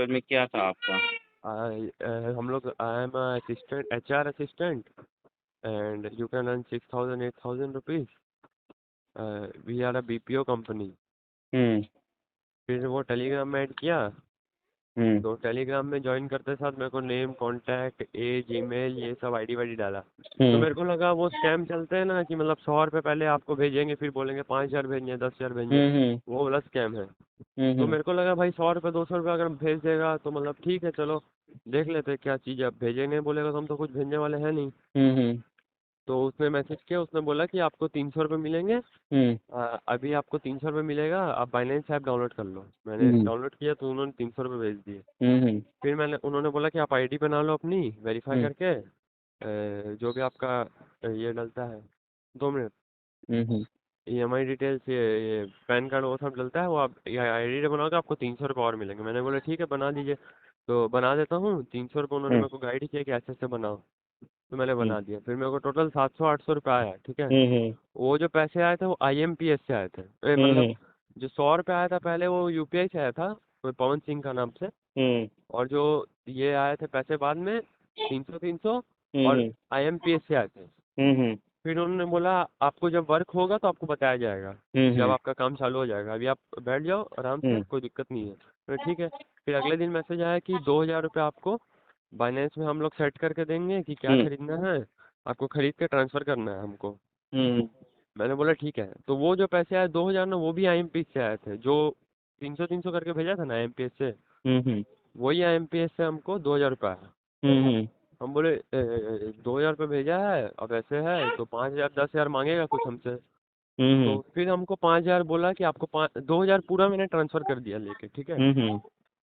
में क्या था आपका? हम लोग I am assistant HR assistant and you can earn 6,000 8,000 rupees. We are a BPO company. Hmm. फिर वो टेलीग्राम में ऐड किया। हम्म। तो टेलीग्राम में ज्वाइन करते साथ मेरे को नेम कॉन्टैक्ट एज ईमेल ये सब आईडी वाईडी डाला। तो हम्म। मेरे को लगा वो स्कैम चलते हैं ना कि मतलब 100 रुपये पहले आपको भेजेंगे फिर बोलेंगे 5,000 भेजेंगे 10,000 भेजेंगे। हम्म। हम्म। वो वाला स्कैम है। तो हम्म। मेरे को लगा भाई 100 रुपये 200 रुपये अगर भेज देगा तो मतलब ठीक है चलो देख लेते हैं क्या चीज़ है। अब भेजेंगे बोलेगा तो हम तो कुछ भेजने वाले हैं नहीं। हम्म। तो उसने मैसेज किया उसने बोला कि आपको 300 रुपये मिलेंगे। हम्म। अभी आपको 300 रुपये मिलेगा आप बाइनेंस ऐप डाउनलोड कर लो। मैंने हम्म। डाउनलोड किया तो उन्होंने 300 रुपये भेज दिए। हम्म। फिर उन्होंने बोला कि आप आईडी बना लो अपनी वेरीफाई हम्म। करके। जो भी आपका ये डलता है 2 मिनट हम्म। EMI डिटेल्स ये पैन कार्ड वो सब डलता है वो आप ये आईडी बनाओगे आपको 300 रुपये और मिलेंगे। मैंने बोला ठीक है बना दीजिए। तो बना देता हूँ 300 रुपये उन्होंने हम्म। मेरे को गाइड किया कि ऐसे ऐसे बनाओ। तो मैंने हम्म। बना दिया फिर मेरे को टोटल 700 800 रुपये आया ठीक है। हम्म। वो जो पैसे आए थे वो IMPS से आए थे। मतलब हम्म। जो 100 रुपये आया था पहले वो UPI से आया था कोई पवन सिंह का नाम से। हम्म। और जो ये आए थे पैसे बाद में 300 300 और हम्म। IMPS से आए थे। हम्म। फिर उन्होंने बोला आपको जब वर्क होगा तो आपको बताया जाएगा। जब हम्म। आपका काम चालू हो जाएगा अभी आप बैठ जाओ आराम से हम्म। कोई दिक्कत नहीं है। तो ठीक है। फिर अगले दिन मैसेज आया कि 2,000 रुपये आपको बाइनेंस में हम लोग सेट करके देंगे कि क्या हम्म। खरीदना है। आपको खरीद के ट्रांसफ़र करना है हमको। हम्म। मैंने बोला ठीक है। तो वो जो पैसे आए 2,000 ना वो भी IMPS से आए थे जो 300 300 करके भेजा था ना IMPS से। हम्म। वही IMPS से हमको 2,000 रुपये आया। हम्म। हम बोले 2,000 रुपये भेजा है अब ऐसे है तो 5,000 10,000 मांगेगा कुछ हमसे। तो हम्म। फिर हमको 5,000 बोला कि आपको 2,000 पूरा मैंने ट्रांसफ़र कर दिया लेके ठीक है। हम्म।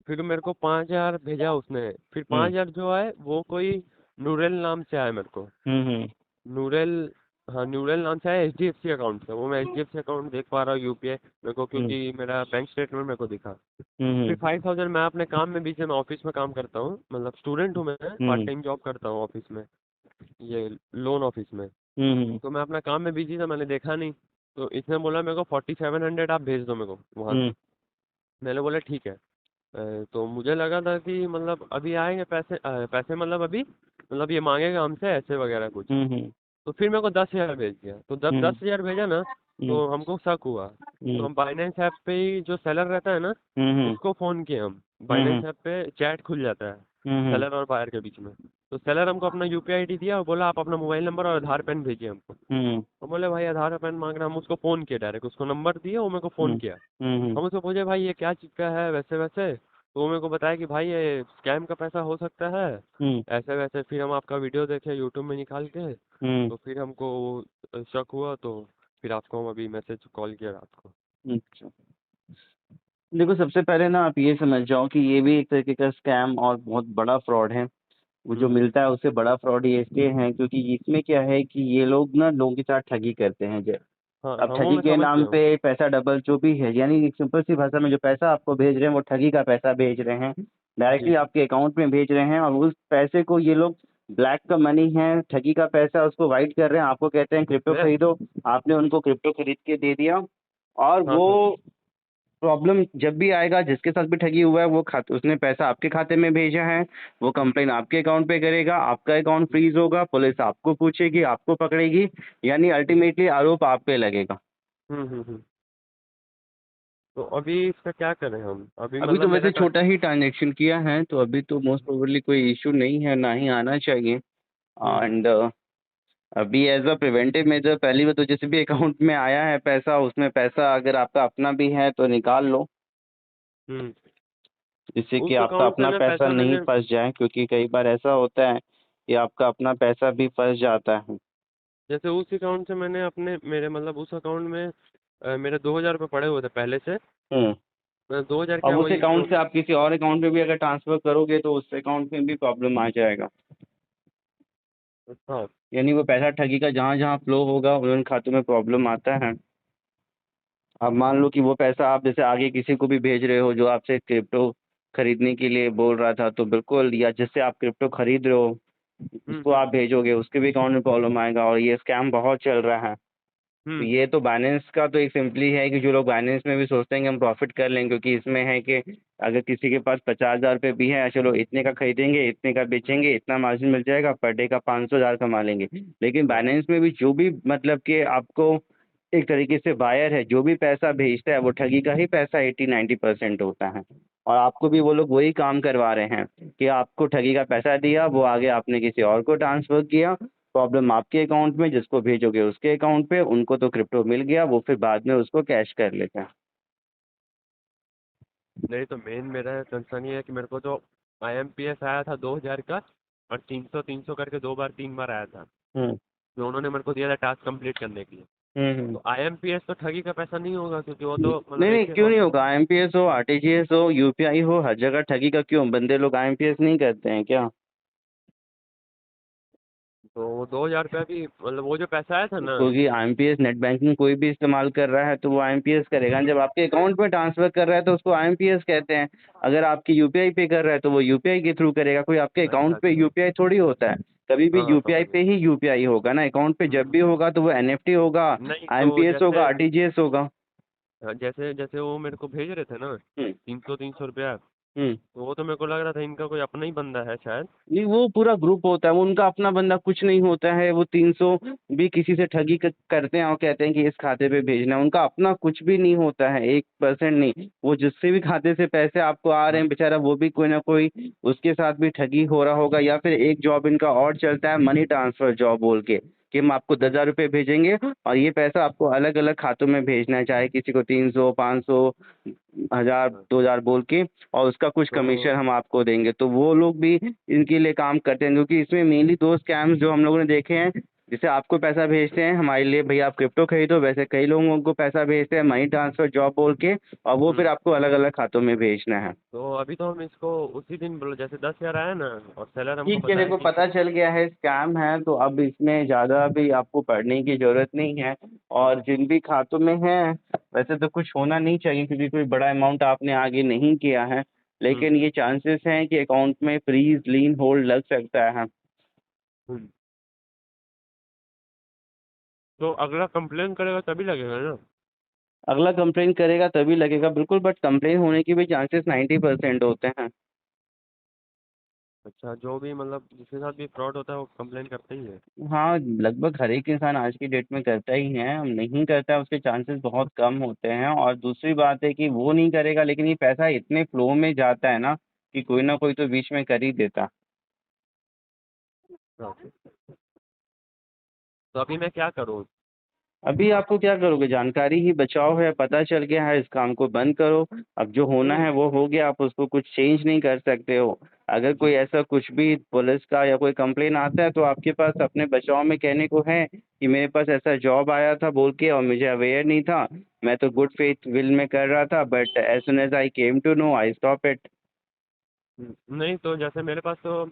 फिर मेरे को 5,000 भेजा उसने। फिर हम्म। 5,000 जो आए वो कोई नूरेल नाम से आया मेरे को। हम्म। नूरेल। हाँ नूरेल नाम से आया HDFC अकाउंट से। वो मैं HDFC अकाउंट देख पा रहा हूँ UPI मेरे को हम्म। क्योंकि मेरा बैंक स्टेटमेंट मेरे को दिखा। फिर हम्म। 5,000 मैं अपने काम में बीच में ऑफिस में काम करता हूँ मतलब स्टूडेंट हूँ मैं पार्ट हम्म। टाइम जॉब करता हूँ ऑफिस में ये लोन ऑफिस में। हम्म। तो मैं अपना काम में बिजी था मैंने देखा नहीं। तो इसने बोला मेरे को 4,700 आप भेज दो मेरे को वहाँ से। हम्म। मैंने बोला ठीक है। तो मुझे लगा था कि मतलब अभी आएंगे पैसे पैसे मतलब अभी मतलब ये मांगेगा हमसे ऐसे वगैरह कुछ। हम्म। तो फिर मेरे को 10,000 भेज दिया तो जब हम्म। 10,000 भेजा ना हम्म। तो हमको शक हुआ। तो हम्म। हम बाइनेंस ऐप पे ही जो सेलर रहता है ना हम्म। उसको फ़ोन किए हम। हम्म। बाइनेंस ऐप पे चैट खुल जाता है हम्म। सेलर और बायर के बीच में। तो सेलर हमको अपना UPI ID दिया और बोला आप अपना मोबाइल नंबर और आधार पेन भेजिए हमको। हम्म। हम बोले भाई आधार पेन मांग रहा है। हम उसको फ़ोन किए डायरेक्ट उसको नंबर दिया वो मेरे को फ़ोन हम्म। किया। हम्म। हम उसको पूछे भाई ये क्या चीज़ का है वैसे वैसे। तो वो मेरे को बताया कि भाई ये स्कैम का पैसा हो सकता है हम्म। ऐसे वैसे। फिर हम आपका वीडियो देखे यूट्यूब में निकाल के। हम्म। तो फिर हमको शक हुआ तो फिर आपको हम अभी मैसेज कॉल किया रात को। अच्छा, देखो सबसे पहले ना आप ये समझ जाओ कि ये भी एक तरीके का स्कैम और बहुत बड़ा फ्रॉड है। वो जो हम्म। मिलता है उससे बड़ा फ्रॉड ये इसलिए है क्योंकि इसमें क्या है कि ये लोग ना लोगों के साथ ठगी करते हैं। हाँ अब हाँ वो ठगी मैं के समझ नाम गया हूँ। पे पैसा डबल जो भी है, यानी एक सिंपल सी भाषा में जो पैसा आपको भेज रहे हैं वो ठगी का पैसा भेज रहे हैं। Directly G. आपके अकाउंट में भेज रहे हैं और उस पैसे को ये लोग ब्लैक का मनी है, ठगी का पैसा उसको वाइट कर रहे हैं, आपको कहते हैं क्रिप्टो है। खरीदो। आपने उनको क्रिप्टो खरीद के दे दिया और हाँ वो हाँ। प्रॉब्लम जब भी आएगा जिसके साथ भी ठगी हुआ है वो खाते उसने पैसा आपके खाते में भेजा है, वो कंप्लेन आपके अकाउंट पे करेगा, आपका अकाउंट फ्रीज होगा, पुलिस आपको पूछेगी, आपको पकड़ेगी, यानी अल्टीमेटली आरोप आप पे लगेगा। हम्म। तो अभी इसका क्या करें हम अभी अभी मतलब तो मेरा वैसे छोटा ही ट्रांजैक्शन किया है तो अभी तो मोस्ट प्रोबेबली कोई इशू नहीं है, ना ही आना चाहिए। हम्म। एंड अभी एज अ प्रिवेंटिव मेजर पहली बात तो जैसे भी अकाउंट में आया है पैसा उसमें पैसा अगर आपका अपना भी है तो निकाल लो, हम्म। जिससे कि उस आपका अकाउंट से अपना ना पैसा पैसा नहीं मैंने। फंस जाए, क्योंकि कई बार ऐसा होता है कि आपका अपना पैसा भी फंस जाता है। जैसे उस अकाउंट से मैंने अपने मेरे मतलब उस अकाउंट में मेरे 2,000 रुपये पड़े हुए थे पहले से। हम्म। मैं 2,000 अब क्या उस वही जो। अकाउंट से आप किसी और अकाउंट में भी अगर ट्रांसफर करोगे तो उस अकाउंट में भी प्रॉब्लम आ जाएगा। हाँ। यानी वो पैसा ठगी का जहाँ जहाँ फ्लो होगा उन खातों में प्रॉब्लम आता है। अब मान लो कि वो पैसा आप जैसे आगे किसी को भी भेज रहे हो जो आपसे क्रिप्टो खरीदने के लिए बोल रहा था, तो बिल्कुल, या जिससे आप क्रिप्टो खरीद रहे हो उसको हम्म। आप भेजोगे उसके भी अकाउंट में प्रॉब्लम आएगा, और ये स्कैम बहुत चल रहा है। तो ये तो बाइनेंस का तो एक सिंपली है कि जो लोग बाइनेंस में भी सोचते हैं कि हम प्रॉफिट कर लें, क्योंकि इसमें है कि अगर किसी के पास 50,000 रुपये भी है, चलो इतने का खरीदेंगे, इतने का बेचेंगे, इतना मार्जिन मिल जाएगा, पर डे का 500,000 कमा लेंगे। लेकिन बाइनेंस में भी जो भी मतलब कि आपको एक तरीके से बायर है, जो भी पैसा भेजता है वो ठगी का ही पैसा 80-90% होता है। और आपको भी वो लोग वही काम करवा रहे हैं कि आपको ठगी का पैसा दिया, वो आगे आपने किसी और को ट्रांसफर किया, प्रॉब्लम आपके अकाउंट में, जिसको भेजोगे उसके अकाउंट पे, उनको तो क्रिप्टो मिल गया, वो फिर बाद में उसको कैश कर लेते हैं। नहीं तो मेन मेरा कंसर्न ये है कि मेरे को जो IMPS आया था 2000 का, और 300 करके 2 बार 3 बार आया था, हम्म जो उन्होंने मेरे को दिया था टास्क कंप्लीट करने के लिए। हम्म। तो IMPS तो ठगी का पैसा नहीं होगा, क्योंकि वो तो मतलब नहीं एक नहीं, ही क्यों नहीं अकाउंट। होगा? आईएमपीएस हो, आरटीजीएस हो, यूपीआई हो, हर जगह ठगी का क्यों? बंदे लोग आईएमपीएस नहीं करते हैं क्या? तो वो 2000 रुपया भी मतलब वो जो पैसा आया था ना। क्योंकि आईएमपीएस नेट बैंकिंग कोई भी इस्तेमाल कर रहा है तो वो आईएमपीएस करेगा। जब आपके अकाउंट में ट्रांसफर कर रहा है तो उसको आईएमपीएस कहते हैं। अगर आपकी यूपीआई पे कर रहा है तो वो यूपीआई के थ्रू करेगा। कोई आपके अच्छा अकाउंट पे अच्छा। यूपीआई थोड़ी होता है। कभी भी हाँ हाँ, यूपीआई समझ पे गया। ही यूपीआई होगा ना। अकाउंट पे जब भी हम्म। होगा तो वो एनएफटी होगा, नहीं तो आईएमपीएस होगा, जैसे, आरटीजीएस होगा। हाँ, जैसे जैसे वो मेरे को भेज रहे थे ना, हम्म 300 रुपया, हम्म। तो वो तो मेरे को लग रहा था इनका कोई अपना ही बंदा है शायद। नहीं, वो पूरा ग्रुप होता है, वो उनका अपना बंदा कुछ नहीं होता है। वो 300 भी किसी से ठगी करते हैं और कहते हैं कि इस खाते पे भेजना है। उनका अपना कुछ भी नहीं होता है, 1% नहीं। वो जिससे भी खाते से पैसे आपको आ रहे हैं, बेचारा वो भी कोई ना कोई उसके साथ भी ठगी हो रहा होगा। या फिर एक जॉब इनका और चलता है, मनी ट्रांसफर जॉब बोल के, कि हम आपको 10,000 रुपये भेजेंगे और ये पैसा आपको अलग अलग खातों में भेजना है, चाहे किसी को 300, 500, 1,000, हाँ, 2,000 बोल के, और उसका कुछ तो कमीशन हम आपको देंगे। तो वो लोग भी इनके लिए काम करते हैं, क्योंकि इसमें मेनली दो स्कैम्स जो हम लोगों ने देखे हैं। जैसे आपको पैसा भेजते हैं हमारे लिए, भैया आप क्रिप्टो खरीदो, वैसे कई लोगों को पैसा भेजते हैं मनी ट्रांसफर जॉब बोल के, और वो फिर आपको अलग अलग खातों में भेजना है। तो अभी तो हम इसको उसी दिन बोलो, जैसे 10,000 आया ना, और सेलर हमको ठीक है, बताया देखो कि पता चल गया है स्कैम है, तो अब इसमें ज़्यादा भी आपको पढ़ने की ज़रूरत नहीं है। और जिन भी खातों में है, वैसे तो कुछ होना नहीं चाहिए, क्योंकि कोई बड़ा अमाउंट आपने आगे नहीं किया है। हम्म, लेकिन ये चांसेस हैं कि अकाउंट में फ्रीज, लीन, होल्ड लग सकता है। हम्म, तो अगला कंप्लेन करेगा तभी लगेगा ना। अगला कंप्लेन करेगा तभी लगेगा, बिल्कुल। बट कंप्लेन होने की भी चांसेस 90% होते हैं। अच्छा, जो भी मतलब जिसके साथ भी फ्रॉड होता है वो कंप्लेन करते ही है। हाँ, लगभग हर एक इंसान आज की डेट में करता ही है। हम नहीं करता, उसके चांसेस बहुत कम होते हैं। और दूसरी बात है कि वो नहीं करेगा, लेकिन ये पैसा इतने फ्लो में जाता है ना कि कोई ना कोई तो बीच में कर ही देता। हाँ, तो अभी मैं क्या करूँ। अभी आपको क्या करोगे? जानकारी ही बचाओ है, पता चल गया है, इस काम को बंद करो। अब जो होना नहीं। है वो हो गया, आप उसको कुछ चेंज नहीं कर सकते हो। अगर कोई ऐसा कुछ भी पुलिस का या कोई कंप्लेन आता है, तो आपके पास अपने बचाव में कहने को है कि मेरे पास ऐसा जॉब आया था बोल के, और मुझे अवेयर नहीं था। मैं तो गुड फेथ विल में कर रहा था, but as soon as I came to know I stop it. नहीं तो जैसे मेरे पास तो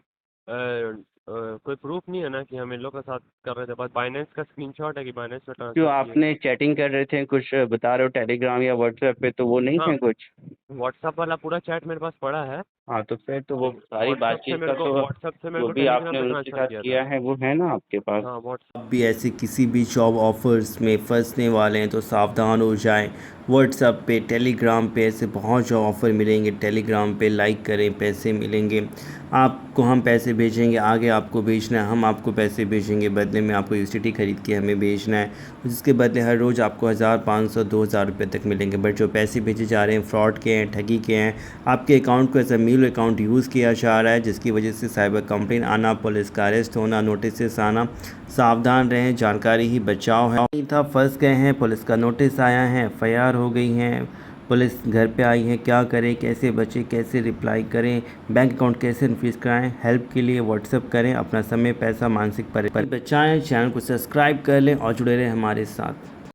कोई प्रूफ नहीं है ना कि हम इन लोग के साथ कर रहे थे, बस बाइनेंस का स्क्रीनशॉट है कि बाइनेंस में जो ट्रांसफ़र किए। आपने चैटिंग कर रहे थे, कुछ बता रहे हो टेलीग्राम या व्हाट्सएप पे, तो वो नहीं हाँ, थे कुछ? व्हाट्सअप वाला पूरा चैट मेरे पास पड़ा है। हाँ, तो फिर तो वो लेकिन सारी बातचीत का तो व्हाट्सएप से मेरे जो को भी टेलीग्राम आपने पे उसके ट्रांसफ़र साथ किया था। किया है वो है ना आपके पास। हाँ, व्हाट्स आप भी ऐसे किसी भी जॉब ऑफर्स में फंसने वाले हैं तो सावधान हो जाएं। व्हाट्सएप पे, टेलीग्राम पे ऐसे बहुत जॉब ऑफ़र मिलेंगे। टेलीग्राम पे लाइक करें, पैसे मिलेंगे। आपको हम पैसे भेजेंगे, आगे आपको भेजना है, हम आपको पैसे भेजेंगे, बदले में आपको यूएसडीटी ख़रीद के हमें भेजना है। जिसके बदले हर रोज़ आपको 1,000, 500, 2,000 रुपये तक मिलेंगे। बट जो पैसे भेजे जा रहे हैं फ्रॉड के हैं, ठगी के हैं। आपके अकाउंट को as a mail account use किया जा रहा है, जिसकी वजह से साइबर कंप्लेन आना, पुलिस का अरेस्ट होना, नोटिस आना। सावधान रहें, जानकारी ही बचाव है। नहीं था, फंस गए हैं, पुलिस का नोटिस आया है, एफआईआर हो गई हैं, पुलिस घर पे आई है, क्या करें, कैसे बचें, कैसे रिप्लाई करें, बैंक अकाउंट कैसे इनफ्रीज कराएं। हेल्प के लिए व्हाट्सएप करें। अपना समय, पैसा, मानसिक पर बचाएं। चैनल को सब्सक्राइब कर लें और जुड़े रहें हमारे साथ।